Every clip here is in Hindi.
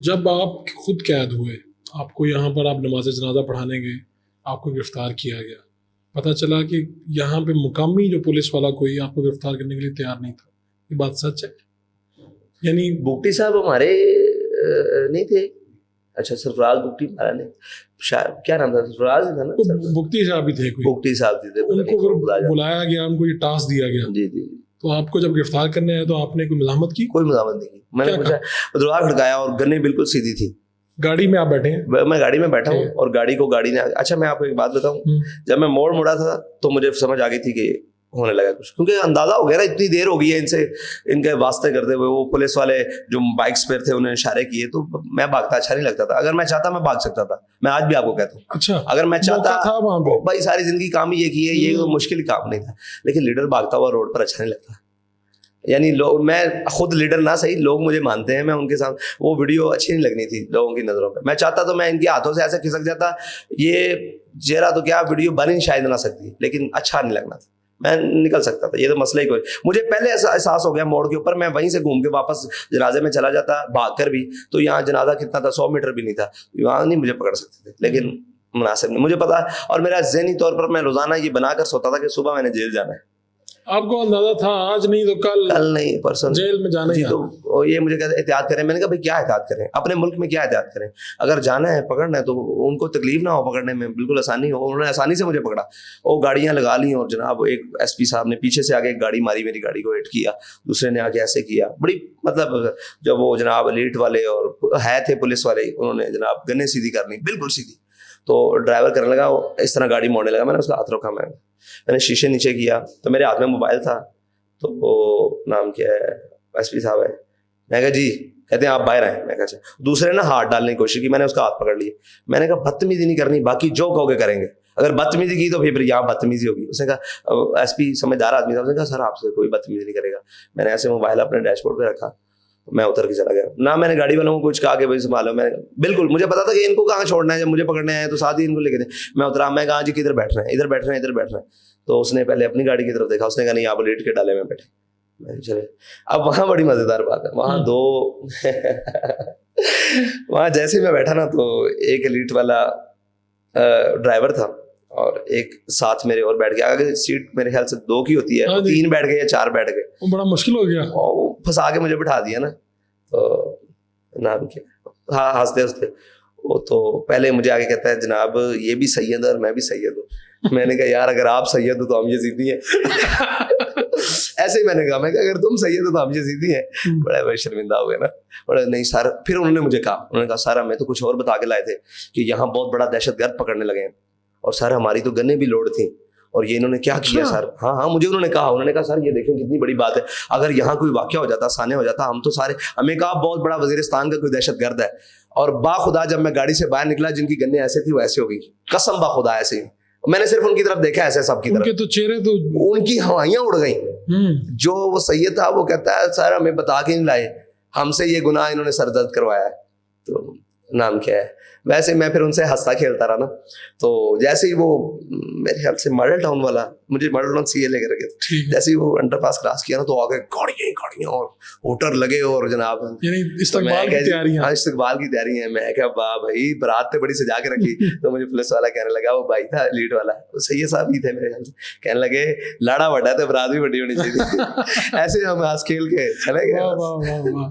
जब आप खुद कैद हुए, आपको यहाँ पर आप नमाज जनाजा पढ़ाने गए, आपको गिरफ्तार किया गया, पता चला कि यहाँ पे मुकामी जो पुलिस वाला कोई आपको गिरफ्तार करने के लिए तैयार नहीं था, ये बात सच है? यानी बुगटी साहब हमारे नहीं थे। अच्छा, सरफराज बुगटी हमारा नहीं, शायद क्या नाम था, सरफराज ही था ना, बुगटी साहब भी थे कोई, बुगटी साहब थे, उनको फिर बुलाया गया, उनको ये टास्क दिया गया। जी जी। तो आपको जब गिरफ्तार करने आए तो आपने कोई मज़ाहमत की? कोई मज़ाहमत नहीं की। मैंने पूछा, दरवाजा खड़काया और गन्ने बिल्कुल सीधी थी। गाड़ी में आप बैठे हैं? मैं गाड़ी में बैठा हूँ और गाड़ी ने, अच्छा मैं आपको एक बात बताऊं, जब मैं मोड़ मुड़ा था तो मुझे समझ आ गई थी कि होने लगा कुछ, क्योंकि अंदाजा हो गया ना, इतनी देर हो गई है इनसे, इनके वास्ते करते हुए। वो पुलिस वाले जो बाइक्स पर थे उन्होंने इशारे किए, तो मैं भागता अच्छा नहीं लगता था। अगर मैं चाहता मैं भाग सकता था, मैं आज भी आपको कहता हूँ। अच्छा, अगर मैं चाहता था वहां पे, भाई सारी जिंदगी काम ही ये की है, ये मुश्किल काम नहीं था, लेकिन लीडर भागता हुआ रोड पर अच्छा नहीं लगता। यानी लोग, मैं खुद लीडर ना सही, लोग मुझे मानते हैं, मैं उनके साथ, वो वीडियो अच्छी नहीं लगनी थी लोगों की नजरों पे। मैं चाहता तो मैं इनके हाथों से ऐसे खिसक जाता, ये चेहरा तो क्या वीडियो बन ही शायद ना सकती, लेकिन अच्छा नहीं लगना था, मैं निकल सकता था, ये तो मसला ही कोई। मुझे पहले ऐसा एहसास हो गया मोड़ के ऊपर, मैं वहीं से घूम के वापस जनाजे में चला जाता, भाग कर भी, तो यहाँ जनाजा कितना था, 100 मीटर भी नहीं था, वहाँ नहीं मुझे पकड़ सकते थे, लेकिन मुनासिब नहीं, मुझे पता। और मेरा ज़हनी तौर पर मैं रोजाना ये बनाकर सोता था कि सुबह मैंने जेल जाना है। आपको अंदाजा था आज नहीं तो कल नहीं, परसों जेल में जाना ही। तो ये मुझे कहते एहतियात करें। मैंने कहा भाई क्या एहतियात करें, अपने मुल्क में क्या एहतियात करें, अगर जाना है पकड़ना है तो उनको तकलीफ ना हो पकड़ने में, बिल्कुल आसानी हो। उन्होंने आसानी से मुझे पकड़ा, वो गाड़ियां लगा ली, और जनाब एक एसपी साहब ने पीछे से आगे एक गाड़ी मारी, मेरी गाड़ी को हिट किया, दूसरे ने आके ऐसे किया, बड़ी मतलब, जब वो जनाब लीट वाले और है थे पुलिस वाले, उन्होंने जनाब गन्ने सीधी करनी, बिल्कुल सीधी, तो ड्राइवर करने लगा इस तरह, गाड़ी मोड़ने लगा, मैंने उसका हाथ रोका, मैंने शीशे नीचे किया, तो मेरे हाथ में मोबाइल था, तो वो नाम क्या है, एसपी साहब है, मैं कहा जी, कहते हैं आप बाहर आए, मैं कहा। दूसरे ने हाथ डालने की कोशिश की, मैंने उसका हाथ पकड़ लिया, मैंने कहा बदतमीजी नहीं करनी, बाकी जो कहोगे करेंगे, अगर बदतमीजी की तो फिर यहाँ बदतमीजी होगी। उसने कहा, एसपी समझदार आदमी था, उसने कहा सर आपसे कोई बदतमीजी नहीं करेगा। मैंने ऐसे मोबाइल अपने डैशबोर्ड पे रखा, मैं उतर के चला गया ना, मैंने गाड़ी वालों को कुछ कहा कि भाई संभालो, मैं बिल्कुल, मुझे पता था कि इनको कहाँ छोड़ना है, जब मुझे पकड़ने आए तो साथ ही इनको लेके दे। मैं उतरा, मैं कहा जी किधर बैठ रहे हैं, इधर बैठ रहे हैं, इधर बैठ रहे हैं, तो उसने पहले अपनी गाड़ी की तरफ देखा, उसने कहा नहीं आप लेट के डाले में बैठे, मैं चले। अब वहां बड़ी मजेदार बात है, वहां दो वहां जैसे मैं बैठा ना, तो एक एलीट वाला ड्राइवर था और एक साथ मेरे और बैठ गया। अगर सीट मेरे ख्याल से 2 की होती है, 3 बैठ गए या 4 बैठ गए, वो बड़ा मुश्किल हो गया, और वो फंसा के मुझे बिठा दिया ना। तो नाम क्या, हाँ, हंसते हंसते वो तो पहले मुझे आगे कहता है जनाब ये भी सैयद है और मैं भी सैयद हूँ। मैंने कहा यार अगर आप सैयद हो तो हम यजीदी हैं। ऐसे ही मैंने कहा, मैं अगर तुम सैयद हो तो हम यजीदी हैं। बड़े शर्मिंदा हो गए ना, बड़े नहीं सर। फिर उन्होंने मुझे कहा, उन्होंने कहा सर हमें तो कुछ और बता के लाए थे कि यहाँ बहुत बड़ा दहशतगर्द पकड़ने लगे हैं, और सर हमारी तो गन्ने भी लोड थी, और ये इन्होंने क्या किया सर। हाँ, मुझे उन्होंने कहा सर ये देखें कितनी बड़ी बात है, अगर यहाँ कोई वाकया हो जाता, साने हो जाता, हम तो सारे, हमें कहा बहुत बड़ा वजीरिस्तान का कोई दहशतगर्द है। और बाखुदा जब मैं गाड़ी से बाहर निकला, जिनकी गन्ने ऐसे थी वो ऐसे हो गई, कसम बाखुदा ऐसे ही। मैंने सिर्फ उनकी तरफ देखा, ऐसे सबकी तरफ, तो चेहरे तो उनकी हवाइयां उड़ गई। जो वो सैयद था वो कहता है सर हमें बता के नहीं लाए, हमसे ये गुनाह इन्होंने सरदर्द करवाया है। तो नाम क्या है, वैसे मैं फिर उनसे हंसता खेलता रहा ना। तो जैसे ही वो मेरे ख्याल से मॉडल टाउन वाला, मुझे मॉडल टाउन सीए लेकर गए, जैसे ही वो अंडरपास क्रॉस किया ना, तो आगे गाड़ियां और होटल लगे, और जनाब इस्तकबाल की तैयारियां। इस्तकबाल की तैयारी है। मैं क्या वाह भाई, बारात तो बड़ी सजा के रखी। तो मुझे पुलिस वाला कहने लगा, वो भाई था लीड वाला, वो सैयद साहब ही थे मेरे ख्याल से, कहने लगे लाड़ा बड़ा तो बारात भी बड़ी होनी चाहिए। ऐसे हम हंस खेल के चले गए।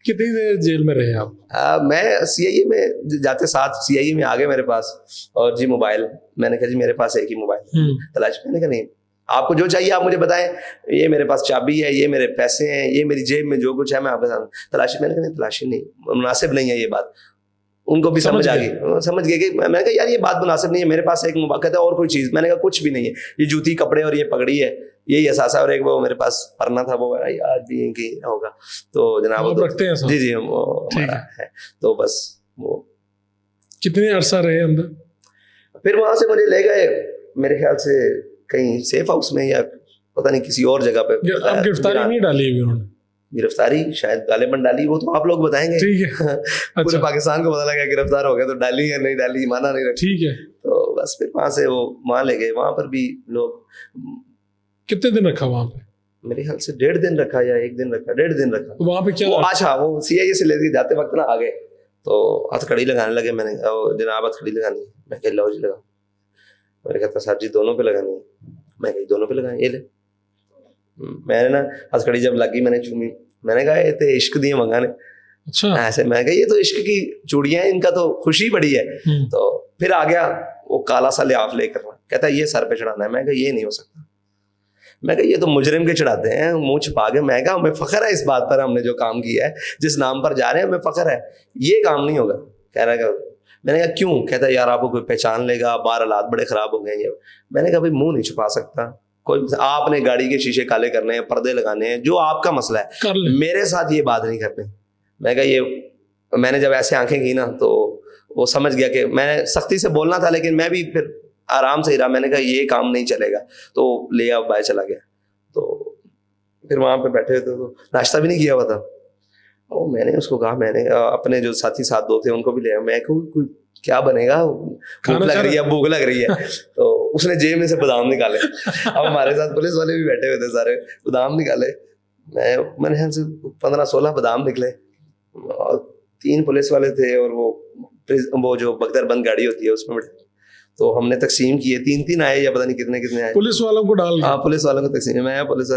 कितनी देर जेल में रहे आप? मैं सीआईए में जाते साथ सीआईए में आ गए मेरे पास, और जी मोबाइल, मैंने कहा जी मेरे पास एक ही मोबाइल तलाश। मैंने कहा नहीं, आपको जो चाहिए आप मुझे बताएं, ये मेरे पास चाबी है, ये मेरे पैसे हैं, ये मेरी जेब में जो कुछ है मैं आपके साथ तलाशी। मैंने कहा नहीं तलाशी नहीं, मुनासिब नहीं है ये बात। उनको भी समझ आ गई, समझ गए कि मैंने कहा यार ये बात मुनासिब नहीं है, मेरे पास एक मोबाइल, कहता है और कोई चीज़। मैंने कहा कुछ भी नहीं है, ये जूती कपड़े और ये पगड़ी है, यही एहसास है, और एक वो मेरे पास पढ़ना था, वो आज भी इनकी होगा। तो जनाब वो रखते हैं जी जी वो हमारा है, तो बस वो। कितने अरसा रहे अंदर? फिर वहां से मुझे ले गए मेरे ख्याल से कहीं सेफ हाउस में, या पता नहीं किसी और जगह पे। अब गिरफ्तारी नहीं डाली है उन्होंने? गिरफ्तारी शायद गालिबन डाली, वो तो आप लोग बताएंगे। ठीक है। पूरे पाकिस्तान को पता लगा गिरफ्तार हो गया, तो डाली या नहीं डाली माना नहीं रखा। ठीक है। तो बस फिर वहां से वो वहां ले गए, वहां पर भी लोग। कितने दिन रखा वहां पे? मेरे ख्याल से 1.5 दिन रखा या 1 दिन रखा, 1.5 दिन रखा। तो वहां पे क्या अच्छा, वो सीआईए से लेके जाते वक्त ना आ गए, तो हथकड़ी लगाने लगे। मैंने कहा "ओ, जनाब हथकड़ी लगानी है"। मैं कहा लो जी लगाओ। मैंने कहा साहब जी दोनों पे लगानी है। मैं कहा दोनों पे लगाए, ये ले। मैंने ना हथकड़ी जब लगी मैंने चूमी। मैंने कहा ये तो इश्क दिए मंगाने अच्छा। ऐसे। मैं कहा ये तो इश्क की चूड़ियां हैं, इनका तो खुशी बड़ी है। तो फिर आ गया वो काला सा लिहाफ लेकर, कहता है ये सर पे चढ़ाना है। मैं कहा ये नहीं हो सकता। मैं कहा ये तो मुजरिम के चढ़ाते हैं मुंह छुपा के। मैं कहा हमें फख्र है इस बात पर, हमने जो काम किया है, जिस नाम पर जा रहे हैं हमें फख्र है, ये काम नहीं होगा। कह रहा है मैंने कहा क्यों? कहता है यार आपको कोई पहचान लेगा, बाहर हालात बड़े खराब हो गए ये। मैंने कहा भाई मुंह नहीं छुपा सकता कोई, आपने गाड़ी के शीशे काले करने हैं, पर्दे लगाने हैं, जो आपका मसला है, मेरे साथ ये बात नहीं करनी। मैं कहा ये मैंने जब ऐसे आंखें की ना तो वो समझ गया कि मैंने सख्ती से बोलना था, लेकिन मैं भी फिर आराम से ही रहा। मैंने कहा ये काम नहीं चलेगा, तो ले आओ बाहर चला गया। तो फिर वहां पे बैठे थे तो नाश्ता भी नहीं किया हुआ था। और मैंने उसको कहा, मैंने अपने जो साथी साथ दो थे उनको भी ले आया। मैं कोई क्या बनेगा, भूख लग रही है, भूख लग रही है। तो उसने जेब में से बादाम निकाले। अब हमारे साथ पुलिस वाले भी बैठे हुए थे सारे, बादाम निकाले। मैंने यहाँ से 15-16 बादाम निकले और 3 पुलिस वाले थे और वो जो बख्तरबंद गाड़ी होती है उसमें बैठे। तो हमने तकसीम किए, 3-3 आए या पता नहीं कितने कितने आए, पुलिस वालों को डाल। हाँ पुलिस वालों को तकसीम। मैं पुलिस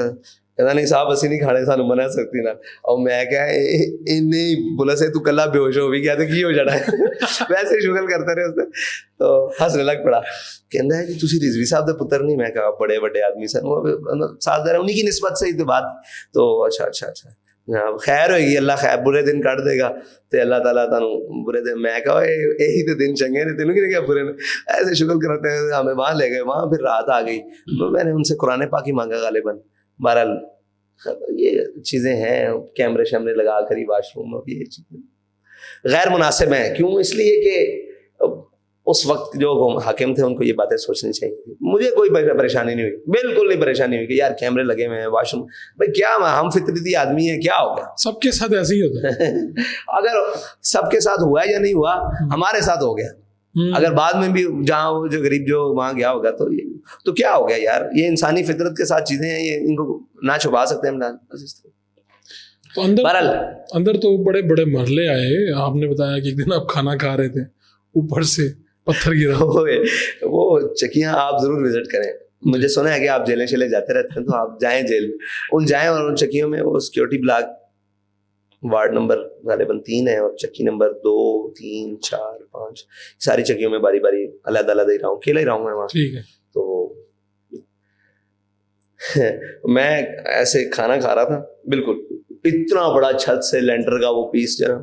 कहता नहीं साहब असि नहीं खाने, सानू मना सकती ना। और मैं क्या इन्हें पुलिस है तू कला बेहोश हो भी गया तो की हो जाना है। वैसे शुगल करते रहे उसने, तो हंसने लग पड़ा। कहता है कि तुसी रिजवी साहब दे पुत्र नहीं। मैं कहा बड़े बड़े आदमी सर साथ दे उन्हीं की निस्बत से ही तो बात। तो अच्छा खैर होगी, अल्लाह खैर बुरे दिन काट देगा ते अल्लाह ताला तानू बुरे दिन। मैं कहा यही तो दिन चंगे ने, तेनू क्या बुरे ने। ऐसे शुगल कराते हैं। हमें वहां ले गए, वहां फिर रात आ गई। तो मैंने उनसे कुरान पाक ही मांगा गालिबन। बहरहाल ये चीजें हैं, कैमरे शैमरे लगा कर ही वाशरूम, अब ये चीजें गैर मुनासिब हैं। क्यों? इसलिए कि उस वक्त जो हाकिम थे उनको ये बातें सोचनी चाहिए। मुझे कोई परेशानी नहीं हुई, बिल्कुल नहीं परेशानी हुई कि यार कैमरे लगे हुए हैं वाशरूम। भाई क्या हम फितरती आदमी है, क्या हो गया? सबके साथ ऐसे ही होता है। अगर सबके साथ हुआ या नहीं हुआ, हमारे साथ हो गया। अगर बाद में भी जहाँ वो जो गरीब जो वहां गया होगा तो क्या हो गया यार? ये इंसानी फितरत के साथ चीजें हैं, ये इनको ना छुपा सकते हैं। तो अंदर तो बड़े बड़े मरले आए। आपने बताया कि एक दिन आप खाना खा रहे थे, ऊपर से पत्थर गिरा। वो चकियां आप जरूर विजिट करें। मुझे सुना है कि आप जेलें शेलें जाते रहते हैं, तो आप जाएं जेल में, जाएं और उन चकियों में वो सिक्योरिटी ब्लॉक वार्ड नंबर गालिबन 3 है और चक्की नंबर 2, 3, 4, 5 सारी चक्कियों में बारी बारी अलग अलग ही रहा हूँ, अकेला ही रहा हूँ मैं वहाँ। ठीक है। तो मैं ऐसे खाना खा रहा था, बिल्कुल इतना बड़ा छत से लेंटर का वो पीस जरा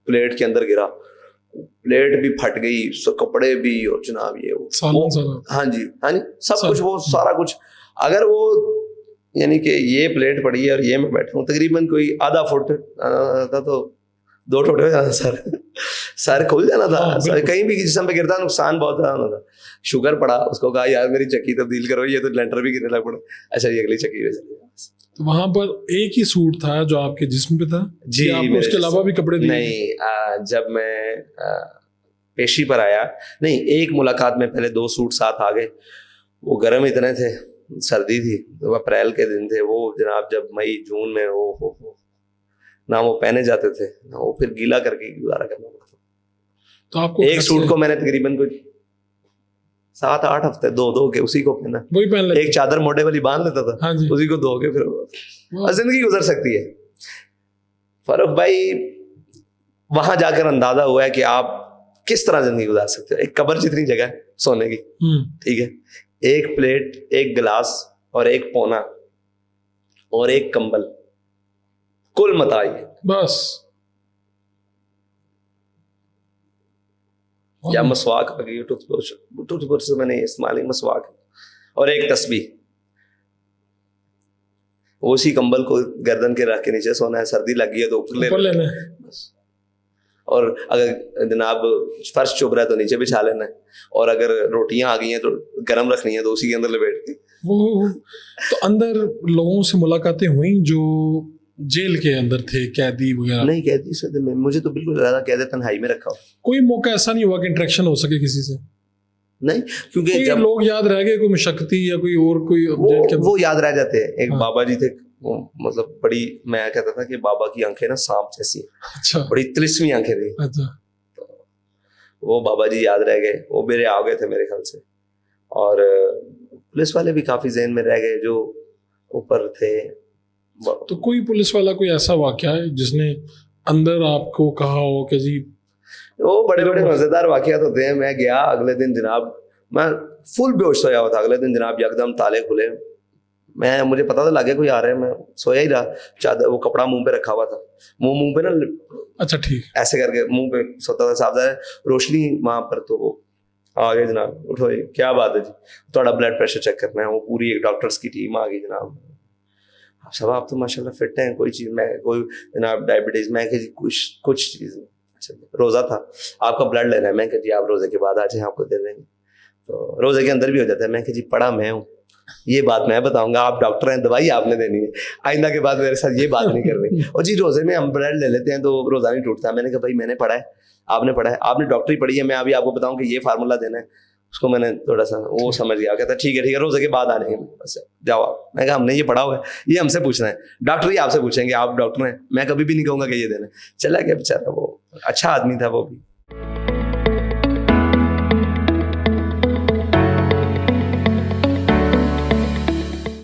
प्लेट के अंदर गिरा, प्लेट भी फट गई, कपड़े भी, और जनाब ये वो हाँ जी सब कुछ, वो सारा कुछ। अगर वो यानी कि ये प्लेट पड़ी है और ये मैं बैठा हूँ तकरीबन कोई आधा फुट था, तो 2 टोटे हो जाना सर खुल जाना था। कहीं भी जिस्म पे गिरता नुकसान बहुत ज्यादा था। शुगर पड़ा, उसको कहा यार मेरी चक्की तब्दील करो, ये तो लेंटर भी गिरने लग पड़ा। अच्छा ये अगली चक्की में चली। तो वहां पर एक ही सूट था जो आपके जिस्म पे था जी? आपको उसके अलावा भी कपड़े दिए? नहीं, जब मैं पेशी पर आया, नहीं, एक मुलाकात में पहले 2 सूट साथ आ गए। वो गर्म इतने थे, सर्दी थी, तो अप्रैल के दिन थे वो जनाब, जब मई जून में वो ना वो पहने जाते थे ना वो फिर गीला करके गुजारा करना पड़ता। तो आपको एक सूट को मैंने तकरीबन कुछ 7-8 हफ्ते धो के उसी को पहना, वही पहन लेते। एक चादर मोटे वाली बांध लेता था, हाँ जी। उसी को धो के फिर जिंदगी गुजर सकती है। फरूख भाई वहां जाकर अंदाजा हुआ है कि आप किस तरह जिंदगी गुजार सकते हो। एक कब्र जितनी जगह है सोने की, ठीक है, एक प्लेट, एक गिलास और एक पौना और एक कंबल, कुल मताई बस। या मसवाक आ गई, टूथब्रश से मैंने इस्तेमाल मसवाक, और एक तस्बीह। उसी कंबल को गर्दन के रख के नीचे सोना है, सर्दी लग गई है तो ऊपर लेना है बस। और अगर जनाब फर्श चुभ रहा है तो नीचे बिछा लेना है, और अगर रोटियां आ गई हैं तो गर्म रखनी है तो उसी के अंदर लपेट के वो। तो अंदर लोगों से मुलाकातें हुई जो जेल के अंदर थे, कैदी वगैरह? नहीं, कैदी से तो मुझे तो बिल्कुल ज्यादा कैद तन्हाई में रखा हो। कोई मौका ऐसा नहीं हुआ कि इंटरेक्शन हो सके किसी से? नहीं, क्योंकि जब लोग याद रह गए, कोई मुशक्कती या कोई और कोई वो याद रह जाते हैं। एक बाबा जी थे वो मतलब बड़ी, मैं कहता था कि बाबा की आंखें ना सांप जैसी हैं, अच्छा बड़ी तिलिस्मी आंखें थी। अच्छा। वो बाबा जी याद रह गए, वो मेरे आ गए थे मेरे ख्याल से। और पुलिस वाले भी काफी जहन में रह गए जो ऊपर थे। तो कोई पुलिस वाला कोई ऐसा वाकया है जिसने अंदर आपको कहा हो कि जी वो बड़े बड़े मजेदार वाकयात होते हैं। मैं गया अगले दिन जनाब, मैं फुल बेहोश सोया हुआ था। अगले दिन जनाब यकदम ताले खुले, मुझे पता तो लग गया कोई आ रहा है, मैं सोया ही रहा, चादर वो कपड़ा मुंह पे रखा हुआ था, मुंह पे ना अच्छा ठीक। ऐसे करके मुंह पे सोता था, साफ रोशनी वहां पर, तो वो आ गए जनाब, उठो ये क्या बात है जी, थोड़ा ब्लड प्रेशर चेक करना है। वो पूरी एक डॉक्टर्स की टीम आ गई जनाब। सब आप तो माशाल्लाह फिट हैं, कोई चीज मैं कोई जनाब डायबिटीज, मैं जी कुछ चीज नहीं। अच्छा रोजा था, आपका ब्लड लेना है, मैं जी आप रोजे के बाद आ जाए, आपको दे देंगे। तो रोजे के अंदर भी हो जाता है, मैं जी पढ़ा मैं हूँ, ये बात मैं बताऊंगा, आप डॉक्टर हैं, दवाई आपने देनी है, आइंदा के बाद मेरे साथ ये बात नहीं करनी। और जी रोजे में हम ब्लड ले लेते हैं तो रोजा नहीं टूटता। मैंने कहा भाई मैंने पढ़ा है, आपने पढ़ा है, आपने डॉक्टरी पढ़ी है, मैं अभी आपको बताऊं कि ये फार्मूला देना है, उसको मैंने थोड़ा सा वो समझ गया, कहता ठीक है रोजे के बाद आने बस जाओ आप। मैं कहा हमने ये पढ़ा हुआ है, ये हमसे पूछना है, डॉक्टर ही आपसे पूछेंगे, आप डॉक्टर हैं, मैं कभी भी नहीं कहूंगा कि ये देना है। चला गया बेचारा, वो अच्छा आदमी था वो भी।